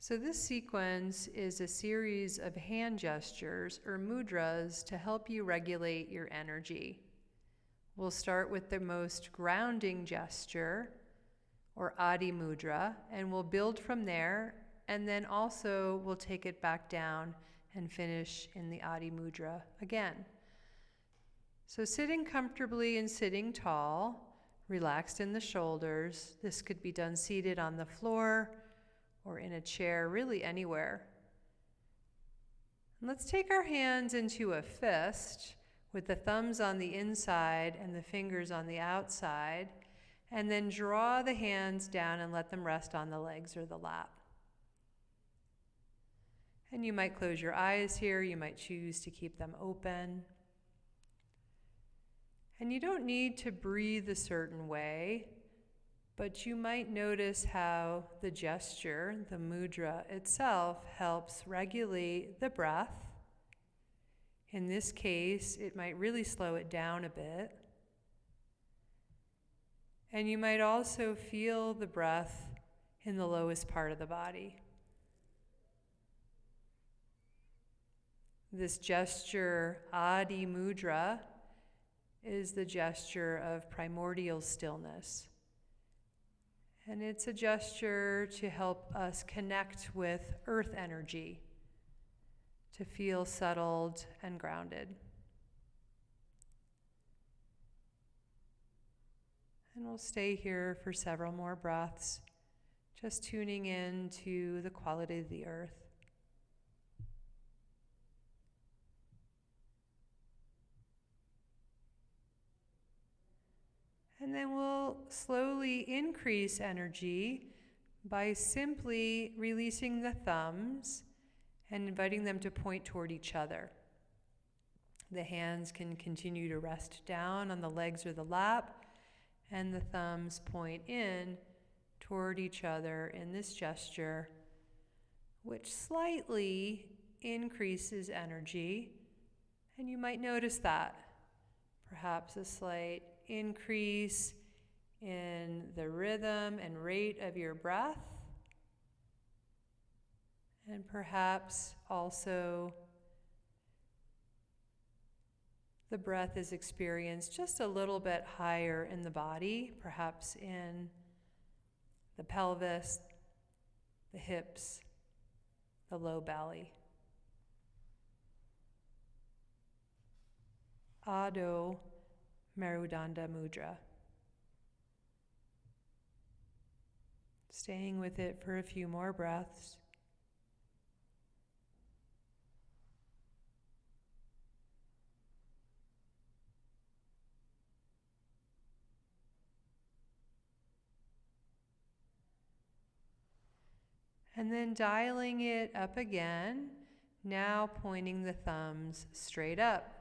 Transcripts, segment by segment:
So this sequence is a series of hand gestures or mudras to help you regulate your energy. We'll start with the most grounding gesture, or Adi Mudra, and we'll build from there, and then also we'll take it back down and finish in the Adi Mudra again. So sitting comfortably and sitting tall, relaxed in the shoulders. This could be done seated on the floor or in a chair, really anywhere. And let's take our hands into a fist with the thumbs on the inside and the fingers on the outside, and then draw the hands down and let them rest on the legs or the lap. And you might close your eyes here, you might choose to keep them open. And you don't need to breathe a certain way, but you might notice how the gesture, the mudra itself, helps regulate the breath. In this case, it might really slow it down a bit. And you might also feel the breath in the lowest part of the body. This gesture, Adi Mudra, is the gesture of primordial stillness. And it's a gesture to help us connect with earth energy, to feel settled and grounded. And we'll stay here for several more breaths, just tuning in to the quality of the earth. And then we'll slowly increase energy by simply releasing the thumbs and inviting them to point toward each other. The hands can continue to rest down on the legs or the lap, and the thumbs point in toward each other in this gesture, which slightly increases energy. And you might notice that. Perhaps a slight increase in the rhythm and rate of your breath, and perhaps also the breath is experienced just a little bit higher in the body, perhaps in the pelvis, the hips, the low belly. Adho Merudanda Mudra. Staying with it for a few more breaths. And then dialing it up again, now pointing the thumbs straight up.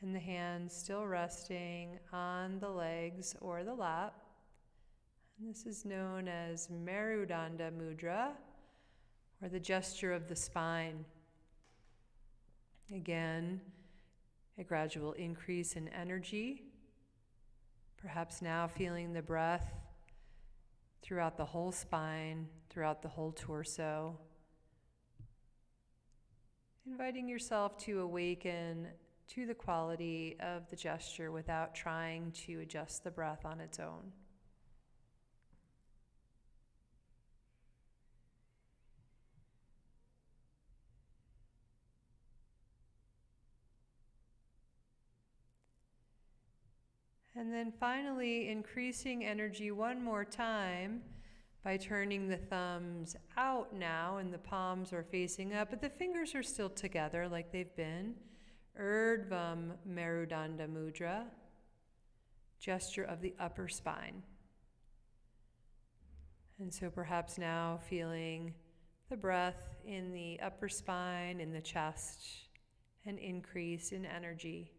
And the hands still resting on the legs or the lap. And this is known as Merudanda Mudra, or the gesture of the spine. Again, a gradual increase in energy. Perhaps now feeling the breath throughout the whole spine, throughout the whole torso. Inviting yourself to awaken to the quality of the gesture without trying to adjust the breath on its own. And then finally, increasing energy one more time by turning the thumbs out now, and the palms are facing up, but the fingers are still together like they've been. Urdhvam Merudanda Mudra, gesture of the upper spine. And so perhaps now feeling the breath in the upper spine, in the chest, an increase in energy.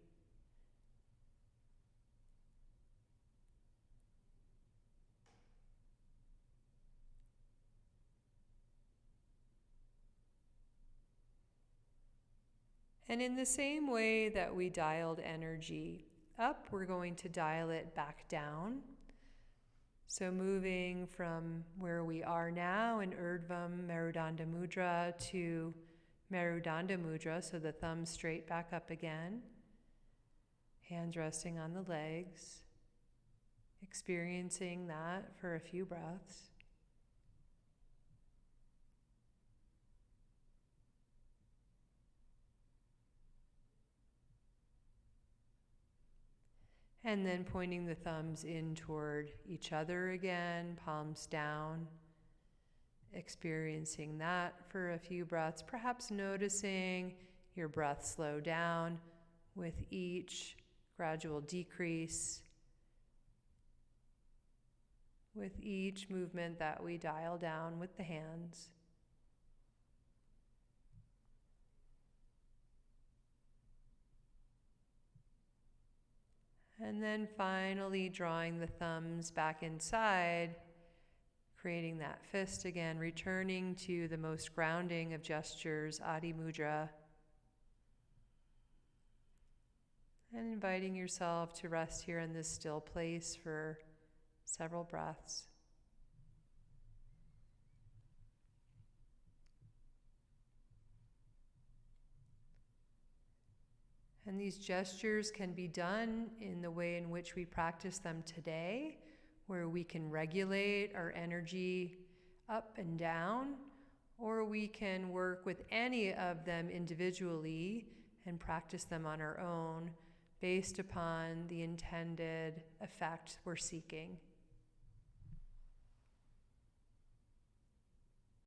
And in the same way that we dialed energy up, we're going to dial it back down. So moving from where we are now in Urdhvam Merudanda Mudra to Merudanda Mudra, so the thumbs straight back up again, hands resting on the legs, experiencing that for a few breaths. And then pointing the thumbs in toward each other again, palms down, experiencing that for a few breaths, perhaps noticing your breath slow down with each gradual decrease, with each movement that we dial down with the hands. And then finally drawing the thumbs back inside, creating that fist again, returning to the most grounding of gestures, Adi Mudra. And inviting yourself to rest here in this still place for several breaths. And these gestures can be done in the way in which we practice them today, where we can regulate our energy up and down, or we can work with any of them individually and practice them on our own based upon the intended effect we're seeking.